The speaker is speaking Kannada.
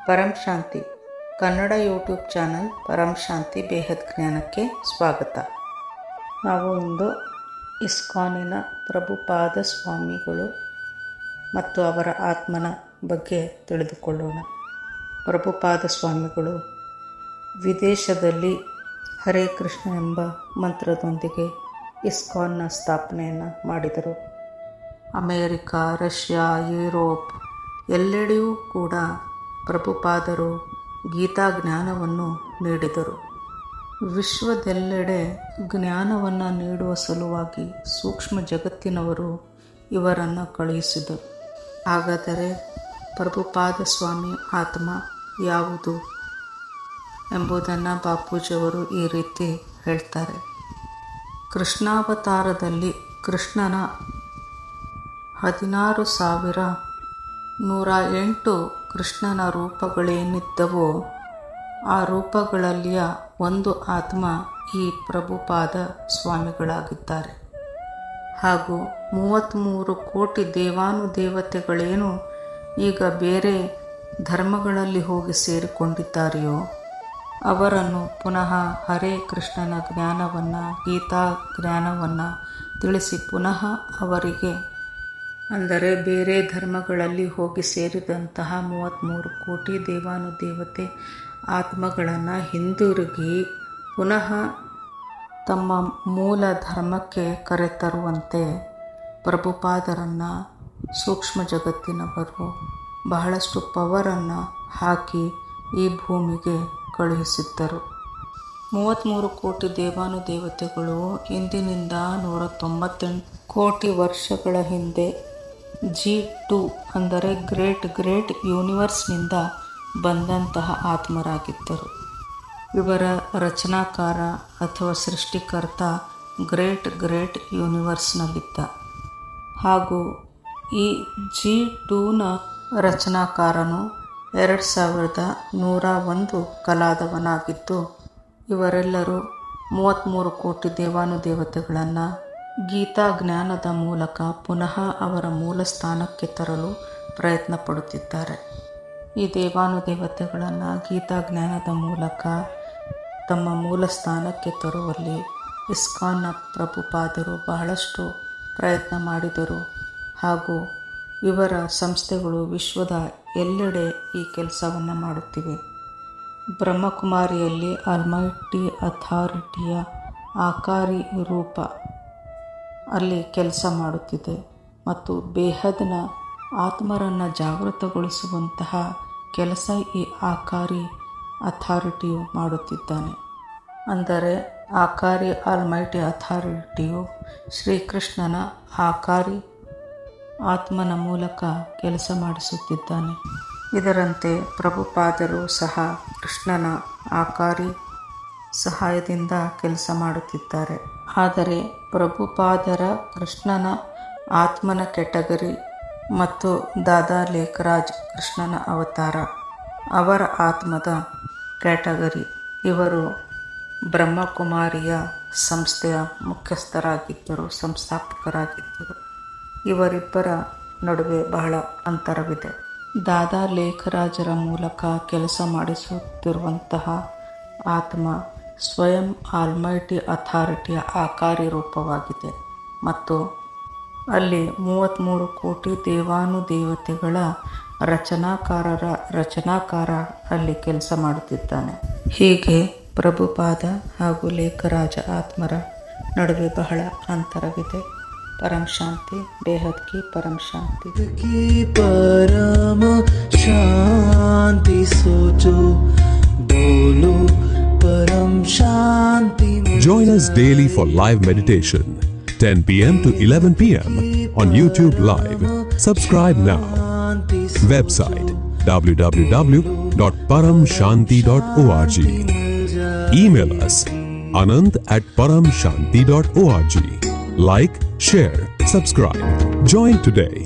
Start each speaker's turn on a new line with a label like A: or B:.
A: ಪರಂ ಶಾಂತಿ ಕನ್ನಡ ಯೂಟ್ಯೂಬ್ ಚಾನಲ್ ಪರಂ ಶಾಂತಿ ಬೇಹದ್ ಜ್ಞಾನಕ್ಕೆ ಸ್ವಾಗತ. ನಾವು ಇಂದು ಇಸ್ಕಾನಿನ ಪ್ರಭುಪಾದ ಸ್ವಾಮಿಗಳು ಮತ್ತು ಅವರ ಆತ್ಮನ ಬಗ್ಗೆ ತಿಳಿದುಕೊಳ್ಳೋಣ. ಪ್ರಭುಪಾದ ಸ್ವಾಮಿಗಳು ವಿದೇಶದಲ್ಲಿ ಹರೇ ಕೃಷ್ಣ ಎಂಬ ಮಂತ್ರದೊಂದಿಗೆ ಇಸ್ಕಾನ್ನ ಸ್ಥಾಪನೆಯನ್ನು ಮಾಡಿದರು. ಅಮೇರಿಕಾ, ರಷ್ಯಾ, ಯುರೋಪ್ ಎಲ್ಲೆಡೆಯೂ ಕೂಡ ಪ್ರಭುಪಾದರು ಗೀತಾ ಜ್ಞಾನವನ್ನು ನೀಡಿದರು. ವಿಶ್ವದೆಲ್ಲೆಡೆ ಜ್ಞಾನವನ್ನು ನೀಡುವ ಸಲುವಾಗಿ ಸೂಕ್ಷ್ಮ ಜಗತ್ತಿನವರು ಇವರನ್ನು ಕಳುಹಿಸಿದರು. ಹಾಗಾದರೆ ಪ್ರಭುಪಾದ ಸ್ವಾಮಿ ಆತ್ಮ ಯಾವುದು ಎಂಬುದನ್ನು ಬಾಪೂಜಿಯವರು ಈ ರೀತಿ ಹೇಳ್ತಾರೆ. ಕೃಷ್ಣಾವತಾರದಲ್ಲಿ ಕೃಷ್ಣನ 16,108 ಕೃಷ್ಣನ ರೂಪಗಳೇನಿದ್ದವೋ ಆ ರೂಪಗಳಲ್ಲಿಯ ಒಂದು ಆತ್ಮ ಈ ಪ್ರಭುಪಾದ ಸ್ವಾಮಿಗಳಾಗಿದ್ದಾರೆ. ಹಾಗೂ 33 ಕೋಟಿ ದೇವಾನುದೇವತೆಗಳೇನು ಈಗ ಬೇರೆ ಧರ್ಮಗಳಲ್ಲಿ ಹೋಗಿ ಸೇರಿಕೊಂಡಿದ್ದಾರೆಯೋ ಅವರನ್ನು ಪುನಃ ಹರೇ ಕೃಷ್ಣನ ಜ್ಞಾನವನ್ನು, ಗೀತಾ ಜ್ಞಾನವನ್ನು ತಿಳಿಸಿ ಪುನಃ ಅವರಿಗೆ, ಅಂದರೆ ಬೇರೆ ಧರ್ಮಗಳಲ್ಲಿ ಹೋಗಿ ಸೇರಿದಂತಹ 33 ಕೋಟಿ ದೇವಾನುದೇವತೆ ಆತ್ಮಗಳನ್ನು ಹಿಂದಿರುಗಿ ಪುನಃ ತಮ್ಮ ಮೂಲ ಧರ್ಮಕ್ಕೆ ಕರೆತರುವಂತೆ ಪ್ರಭುಪಾದರನ್ನು ಸೂಕ್ಷ್ಮ ಜಗತ್ತಿನವರು ಬಹಳಷ್ಟು ಪವರನ್ನು ಹಾಕಿ ಈ ಭೂಮಿಗೆ ಕಳುಹಿಸಿದ್ದರು. 33 ಕೋಟಿ ದೇವಾನುದೇವತೆಗಳು ಇಂದಿನಿಂದ 198 ಕೋಟಿ ವರ್ಷಗಳ ಹಿಂದೆ G2 ಅಂದರೆ ಗ್ರೇಟ್ ಯೂನಿವರ್ಸ್ನಿಂದ ಬಂದಂತಹ ಆತ್ಮರಾಗಿದ್ದರು. ಇವರ ರಚನಾಕಾರ ಅಥವಾ ಸೃಷ್ಟಿಕರ್ತ ಗ್ರೇಟ್ ಯೂನಿವರ್ಸ್ನಲ್ಲಿದ್ದ. ಹಾಗೂ ಈ G2ನ ರಚನಾಕಾರನು 2101 ಕಲಾದವನಾಗಿದ್ದು ಇವರೆಲ್ಲರೂ 33 ಕೋಟಿ ದೇವಾನುದೇವತೆಗಳನ್ನು ಗೀತಾ ಜ್ಞಾನದ ಮೂಲಕ ಪುನಃ ಅವರ ಮೂಲ ಸ್ಥಾನಕ್ಕೆ ತರಲು ಪ್ರಯತ್ನ ಪಡುತ್ತಿದ್ದಾರೆ. ಈ ದೇವಾನುದೇವತೆಗಳನ್ನು ಗೀತಾ ಜ್ಞಾನದ ಮೂಲಕ ತಮ್ಮ ಮೂಲ ಸ್ಥಾನಕ್ಕೆ ತರುವಲ್ಲಿ ಇಸ್ಕಾನ್ನ ಪ್ರಭುಪಾದರು ಬಹಳಷ್ಟು ಪ್ರಯತ್ನ ಮಾಡಿದರು. ಹಾಗೂ ಇವರ ಸಂಸ್ಥೆಗಳು ವಿಶ್ವದ ಎಲ್ಲೆಡೆ ಈ ಕೆಲಸವನ್ನು ಮಾಡುತ್ತಿವೆ. ಬ್ರಹ್ಮಕುಮಾರಿಯಲ್ಲಿ ಆಲ್ಮೈಟಿ ಅಥಾರಿಟಿಯ ಆಕಾರಿ ರೂಪ ಅಲ್ಲಿ ಕೆಲಸ ಮಾಡುತ್ತಿದೆ ಮತ್ತು ಬೇಹದ್ನ ಆತ್ಮರನ್ನು ಜಾಗೃತಗೊಳಿಸುವಂತಹ ಕೆಲಸ ಈ ಆಕಾರಿ ಅಥಾರಿಟಿಯು ಮಾಡುತ್ತಿದ್ದಾನೆ. ಅಂದರೆ ಆಕಾರಿ ಆಲ್ಮೈಟಿ ಅಥಾರಿಟಿಯು ಶ್ರೀಕೃಷ್ಣನ ಆಕಾರಿ ಆತ್ಮನ ಮೂಲಕ ಕೆಲಸ ಮಾಡಿಸುತ್ತಿದ್ದಾನೆ. ಇದರಂತೆ ಪ್ರಭುಪಾದರು ಸಹ ಕೃಷ್ಣನ ಆಕಾರಿ ಸಹಾಯದಿಂದ ಕೆಲಸ ಮಾಡುತ್ತಿದ್ದಾರೆ. ಆದರೆ ಪ್ರಭುಪಾದರ ಕೃಷ್ಣನ ಆತ್ಮನ ಕೆಟಗರಿ ಮತ್ತು ದಾದಾ ಲೇಖರಾಜ್ ಕೃಷ್ಣನ ಅವತಾರ ಅವರ ಆತ್ಮದ ಕ್ಯಾಟಗರಿ. ಇವರು ಬ್ರಹ್ಮಕುಮಾರಿಯ ಸಂಸ್ಥೆಯ ಮುಖ್ಯಸ್ಥರಾಗಿದ್ದರು, ಸಂಸ್ಥಾಪಕರಾಗಿದ್ದರು. ಇವರಿಬ್ಬರ ನಡುವೆ ಬಹಳ ಅಂತರವಿದೆ. ದಾದಾ ಲೇಖರಾಜರ ಮೂಲಕ ಕೆಲಸ ಮಾಡಿಸುತ್ತಿರುವಂತಹ ಆತ್ಮ ಸ್ವಯಂ ಆಲ್ಮೈಟಿ ಅಥಾರಿಟಿಯ ಆಕಾರಿ ರೂಪವಾಗಿದೆ ಮತ್ತು ಅಲ್ಲಿ 33 ಕೋಟಿ ದೇವಾನುದೇವತೆಗಳ ರಚನಾಕಾರ ಅಲ್ಲಿ ಕೆಲಸ ಮಾಡುತ್ತಿದ್ದಾನೆ. ಹೀಗೆ ಪ್ರಭುಪಾದ ಹಾಗೂ ಲೇಖರಾಜ ಆತ್ಮರ ನಡುವೆ ಬಹಳ ಅಂತರವಿದೆ. ಪರಂ ಶಾಂತಿ, ಬೇಹದ್ ಕಿ ಪರಂ ಶಾಂತಿ. ಪರಮ ಶಾಂತಿ ಸೋಚೋ ಬೋಲೋ ಪರಂ ಶಾಂತಿ.
B: Join us daily for live meditation, 10 p.m. to 11 p.m. on YouTube Live. Subscribe now. Website www.paramshanti.org. Email us anand@paramshanti.org. Like, share, subscribe. Join today.